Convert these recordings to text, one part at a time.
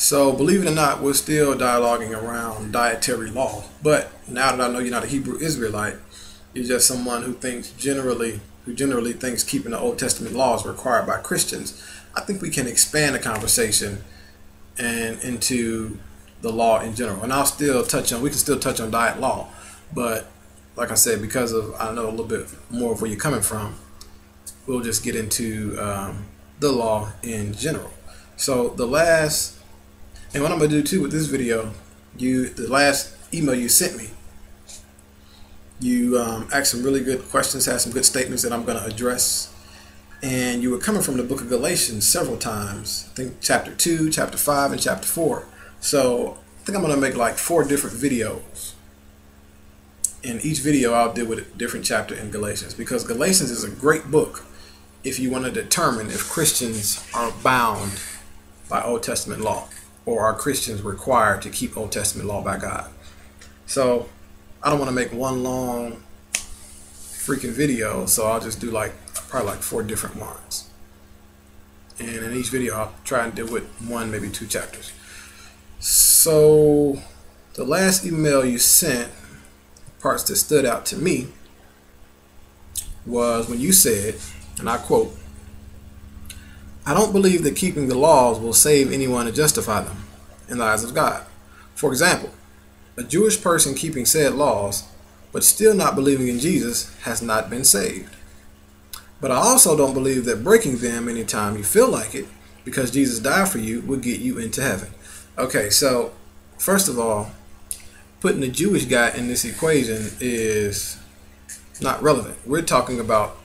So, believe it or not, we're still dialoguing around dietary law. But now that I know you're not a Hebrew Israelite, you're just someone who generally thinks keeping the Old Testament laws required by Christians. I think we can expand the conversation and into the law in general. And we can still touch on diet law. But like I said, because of I know a little bit more of where you're coming from, we'll just get into the law in general. So and what I'm going to do too with this video, the last email you sent me, you asked some really good questions, had some good statements that I'm going to address. And you were coming from the book of Galatians several times. I think chapter 2, chapter 5, and chapter 4. So I think I'm going to make like 4 different videos. In each video, I'll deal with a different chapter in Galatians, because Galatians is a great book if you want to determine if Christians are bound by Old Testament law, or are Christians required to keep Old Testament law by God. So I don't want to make one long freaking video, so I'll just do probably 4 different ones. And in each video, I'll try and deal with 1, maybe 2 chapters. So the last email you sent, parts that stood out to me, was when you said, and I quote, "I don't believe that keeping the laws will save anyone and justify them in the eyes of God. For example, a Jewish person keeping said laws, but still not believing in Jesus, has not been saved. But I also don't believe that breaking them anytime you feel like it, because Jesus died for you, will get you into heaven." Okay, so first of all, putting the Jewish guy in this equation is not relevant. We're talking about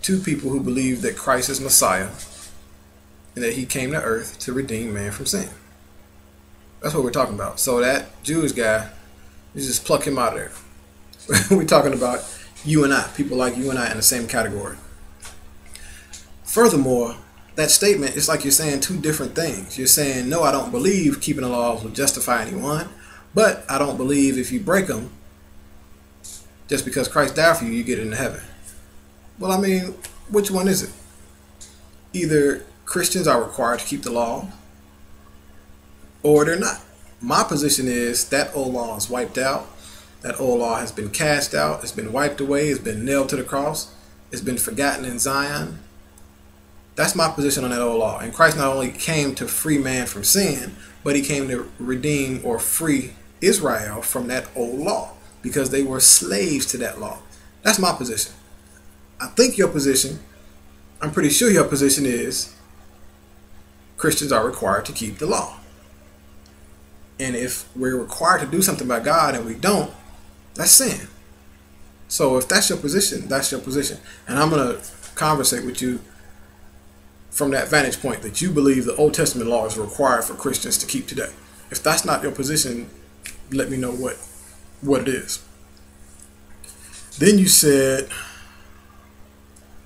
2 people who believe that Christ is Messiah and that he came to earth to redeem man from sin. That's what we're talking about. So that Jewish guy, you just pluck him out of there. We're talking about you and I, people like you and I in the same category. Furthermore, that statement is like you're saying 2 different things. You're saying, no, I don't believe keeping the laws will justify anyone, but I don't believe if you break them, just because Christ died for you, you get into heaven. Well, I mean, which one is it? Either Christians are required to keep the law, or they're not. My position is that old law is wiped out. That old law has been cast out. It's been wiped away. It's been nailed to the cross. It's been forgotten in Zion. That's my position on that old law. And Christ not only came to free man from sin, but he came to redeem or free Israel from that old law, because they were slaves to that law. That's my position. I think your position, I'm pretty sure your position is Christians are required to keep the law. And if we're required to do something by God and we don't, that's sin. So if that's your position, that's your position. And I'm going to conversate with you from that vantage point that you believe the Old Testament law is required for Christians to keep today. If that's not your position, let me know what it is. Then you said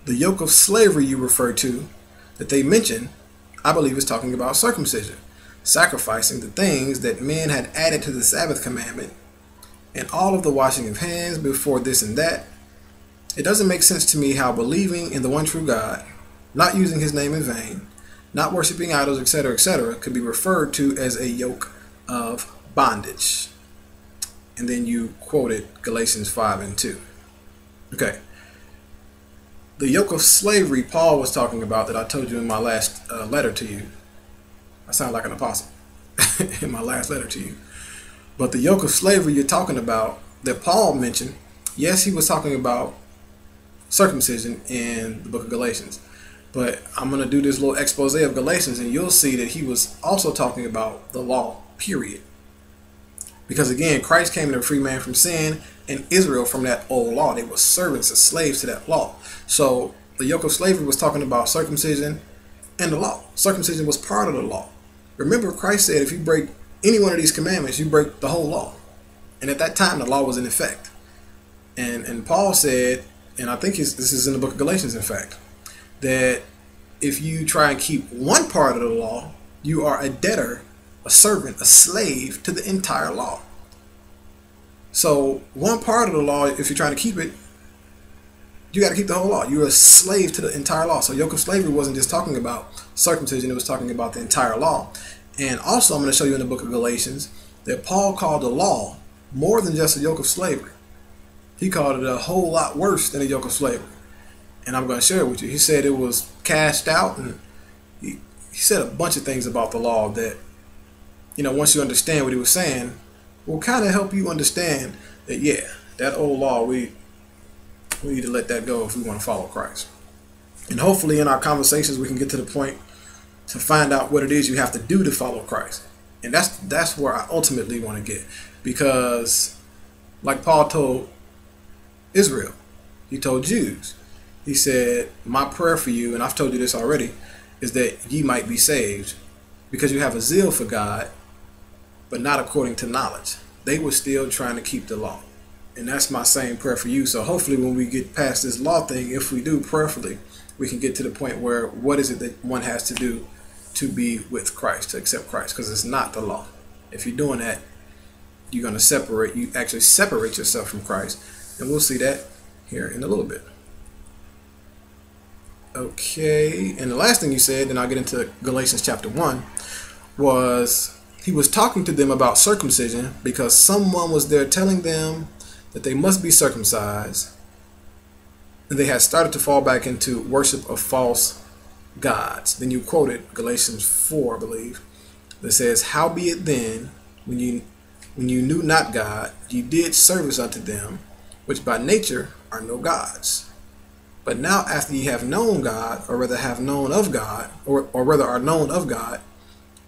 the yoke of slavery you refer to that they mention, I believe is talking about circumcision, sacrificing the things that men had added to the Sabbath commandment, and all of the washing of hands before this and that. It doesn't make sense to me how believing in the one true God, not using his name in vain, not worshiping idols, etc., could be referred to as a yoke of bondage. And then you quoted Galatians 5 and 2. Okay. The yoke of slavery Paul was talking about that I told you in my last letter to you. I sound like an apostle in my last letter to you. But the yoke of slavery you're talking about that Paul mentioned, yes, he was talking about circumcision in the book of Galatians. But I'm going to do this little expose of Galatians, and you'll see that he was also talking about the law, period. Because again, Christ came to free man from sin and Israel from that old law. They were servants and slaves to that law. So the yoke of slavery was talking about circumcision and the law. Circumcision was part of the law. Remember, Christ said if you break any one of these commandments, you break the whole law. And at that time, the law was in effect. And Paul said, and I think this is in the book of Galatians, in fact, that if you try and keep one part of the law, you are a debtor, a servant, a slave to the entire law. So one part of the law, if you're trying to keep it, you got to keep the whole law. You're a slave to the entire law. So yoke of slavery wasn't just talking about circumcision. It was talking about the entire law. And also, I'm going to show you in the book of Galatians that Paul called the law more than just a yoke of slavery. He called it a whole lot worse than a yoke of slavery. And I'm going to share it with you. He said it was cast out, and he said a bunch of things about the law that, once you understand what he was saying, will kind of help you understand that, yeah, that old law, we need to let that go if we want to follow Christ. And hopefully in our conversations, we can get to the point to find out what it is you have to do to follow Christ. And that's where I ultimately want to get. Because like Paul told Israel, he told Jews, he said, my prayer for you, and I've told you this already, is that ye might be saved, because you have a zeal for God, but not according to knowledge. They were still trying to keep the law. And that's my same prayer for you. So hopefully when we get past this law thing, if we do prayerfully, we can get to the point where what is it that one has to do to be with Christ, to accept Christ, because it's not the law. If you're doing that, you're going to you actually separate yourself from Christ. And we'll see that here in a little bit. Okay, and the last thing you said, then I'll get into Galatians chapter 1, was he was talking to them about circumcision because someone was there telling them that they must be circumcised, and they had started to fall back into worship of false gods. Then you quoted Galatians 4, I believe, that says, howbeit then, when you knew not God, ye did service unto them, which by nature are no gods. But now after ye have known God, or rather have known of God, or rather are known of God,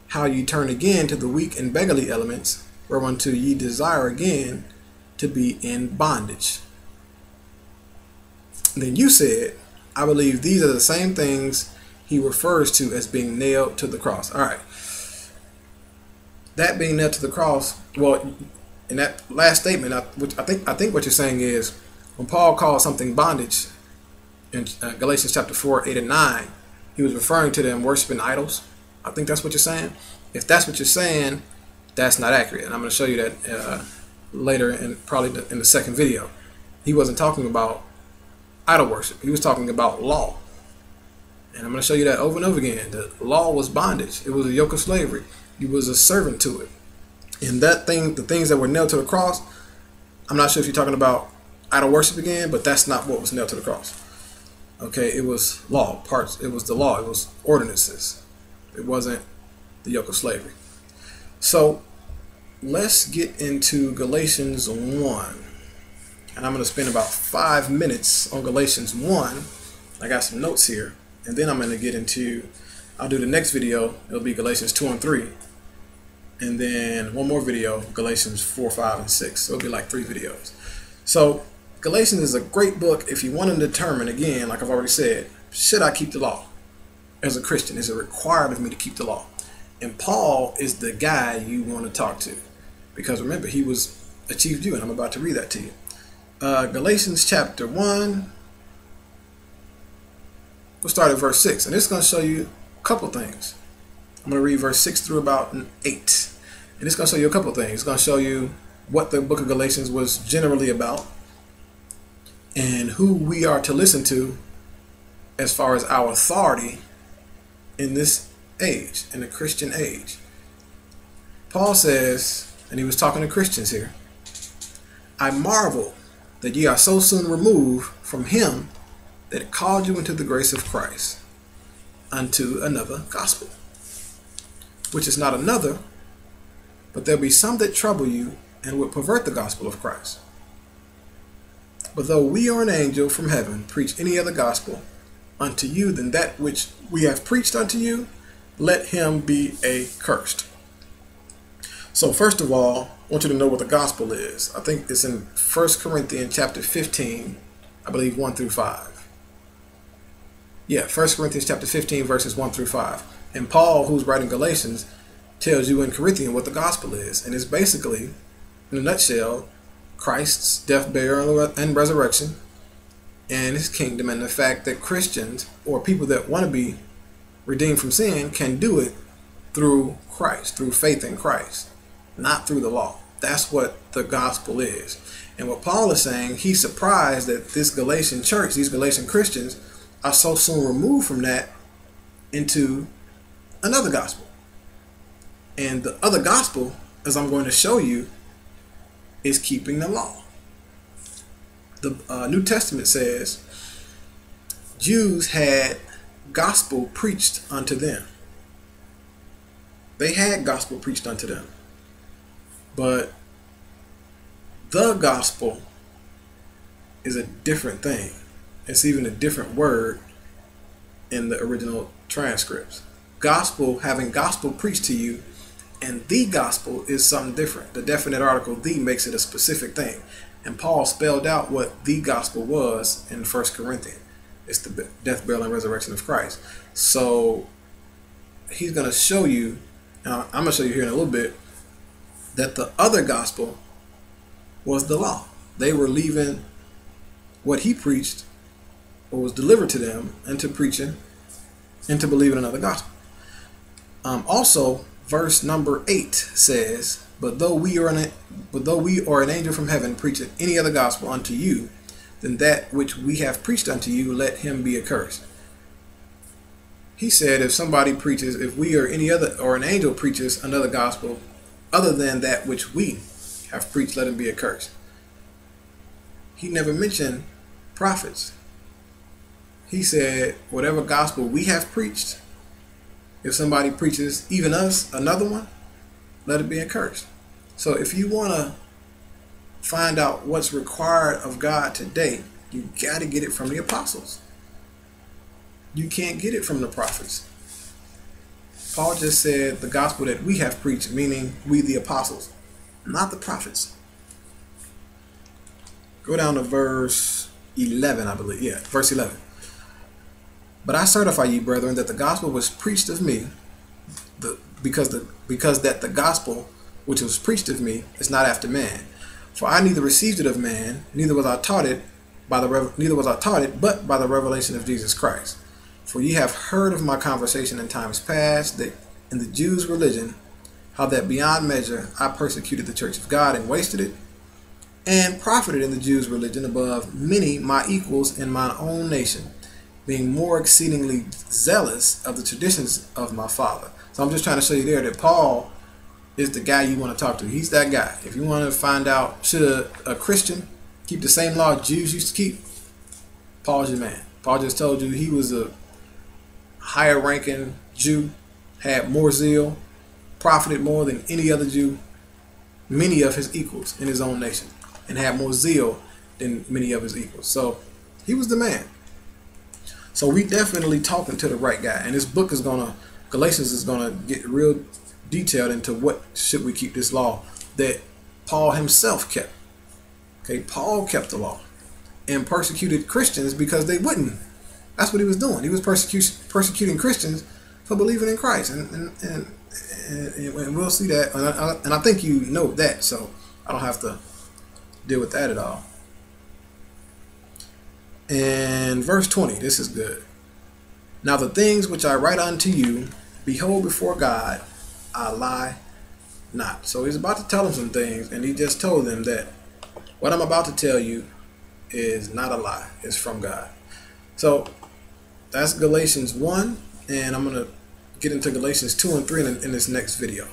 how ye turn again to the weak and beggarly elements, whereunto ye desire again to be in bondage. Then you said, I believe these are the same things he refers to as being nailed to the cross. All right. That being nailed to the cross, well, in that last statement, which I think what you're saying is, when Paul called something bondage in Galatians chapter 4, 8, and 9, he was referring to them worshiping idols. I think that's what you're saying. If that's what you're saying, that's not accurate. And I'm going to show you that later, and probably in the second video. He wasn't talking about idol worship. He was talking about law. And I'm going to show you that over and over again. The law was bondage. It was a yoke of slavery. You was a servant to it. And that thing, the things that were nailed to the cross, I'm not sure if you're talking about idol worship again, but that's not what was nailed to the cross. Okay, it was law, parts. It was the law. It was ordinances. It wasn't the yoke of slavery. So let's get into Galatians 1. And I'm going to spend about 5 minutes on Galatians 1. I got some notes here. And then I'm going to get into, I'll do the next video. It'll be Galatians 2 and 3. And then one more video, Galatians 4, 5, and 6. So it'll be like 3 videos. So Galatians is a great book if you want to determine, again, like I've already said, should I keep the law as a Christian? Is it required of me to keep the law? And Paul is the guy you want to talk to. Because remember, he was a chief Jew, and I'm about to read that to you. Galatians chapter 1. We'll start at verse 6. And it's going to show you a couple things. I'm going to read verse 6 through about 8. And it's going to show you a couple things. It's going to show you what the book of Galatians was generally about, and who we are to listen to as far as our authority in this age, in the Christian age. Paul says, and he was talking to Christians here, I marvel that ye are so soon removed from him that called you into the grace of Christ unto another gospel, which is not another, but there be some that trouble you and would pervert the gospel of Christ. But though we or an angel from heaven preach any other gospel unto you than that which we have preached unto you, let him be accursed. So first of all, I want you to know what the gospel is. I think it's in 1 Corinthians chapter 15, I believe 1 through 5. Yeah, 1 Corinthians chapter 15, verses 1 through 5. And Paul, who's writing Galatians, tells you in Corinthians what the gospel is. And it's basically, in a nutshell, Christ's death, burial, and resurrection, and his kingdom, and the fact that Christians, or people that want to be redeemed from sin, can do it through Christ, through faith in Christ, not through the law. That's what the gospel is. And what Paul is saying, he's surprised that this Galatian church, these Galatian Christians, are so soon removed from that into another gospel. And the other gospel, as I'm going to show you, is keeping the law. The New Testament says Jews had gospel preached unto them. They had gospel preached unto them. But the gospel is a different thing. It's even a different word in the original transcripts. Gospel, having gospel preached to you, and the gospel is something different. The definite article the makes it a specific thing. And Paul spelled out what the gospel was in 1 Corinthians. It's the death, burial, and resurrection of Christ. So he's going to show you, I'm going to show you here in a little bit, that the other gospel was the law. They were leaving what he preached, or was delivered to them, into preaching, into believing another gospel. Also, verse number 8 says, But though we are an angel from heaven preaching any other gospel unto you than that which we have preached unto you, let him be accursed. He said, if somebody preaches, if we or any other, or an angel preaches another gospel other than that which we have preached, let him be accursed. He never mentioned prophets. He said, whatever gospel we have preached, if somebody preaches, even us, another one, let it be accursed. So if you want to find out what's required of God today, you got to get it from the apostles. You can't get it from the prophets. Paul just said the gospel that we have preached, meaning we the apostles, not the prophets. Go down to verse 11, I believe. Yeah, verse 11. But I certify you, brethren, that the gospel was preached of me, because that the gospel which was preached of me is not after man. For I neither received it of man, neither was I taught it, but by the revelation of Jesus Christ. For ye have heard of my conversation in times past, that in the Jews' religion, how that beyond measure I persecuted the church of God and wasted it, and profited in the Jews' religion above many my equals in mine own nation, being more exceedingly zealous of the traditions of my father. So I'm just trying to show you there that Paul is the guy you want to talk to. He's that guy. If you want to find out, should a Christian keep the same law Jews used to keep, Paul's your man. Paul just told you he was a higher ranking Jew, had more zeal, profited more than any other Jew, many of his equals in his own nation, and had more zeal than many of his equals. So he was the man. So we definitely talking to the right guy. And this book is Galatians is gonna get real detailed into what should we keep this law that Paul himself kept. Okay, Paul kept the law and persecuted Christians because they wouldn't. That's what he was doing. He was persecuting Christians for believing in Christ, and we'll see that. And I think you know that, so I don't have to deal with that at all. And verse 20, this is good. Now the things which I write unto you, behold, before God, I lie not. So he's about to tell them some things, and he just told them that what I'm about to tell you is not a lie. It's from God. So that's Galatians 1, and I'm going to get into Galatians 2 and 3 in this next video.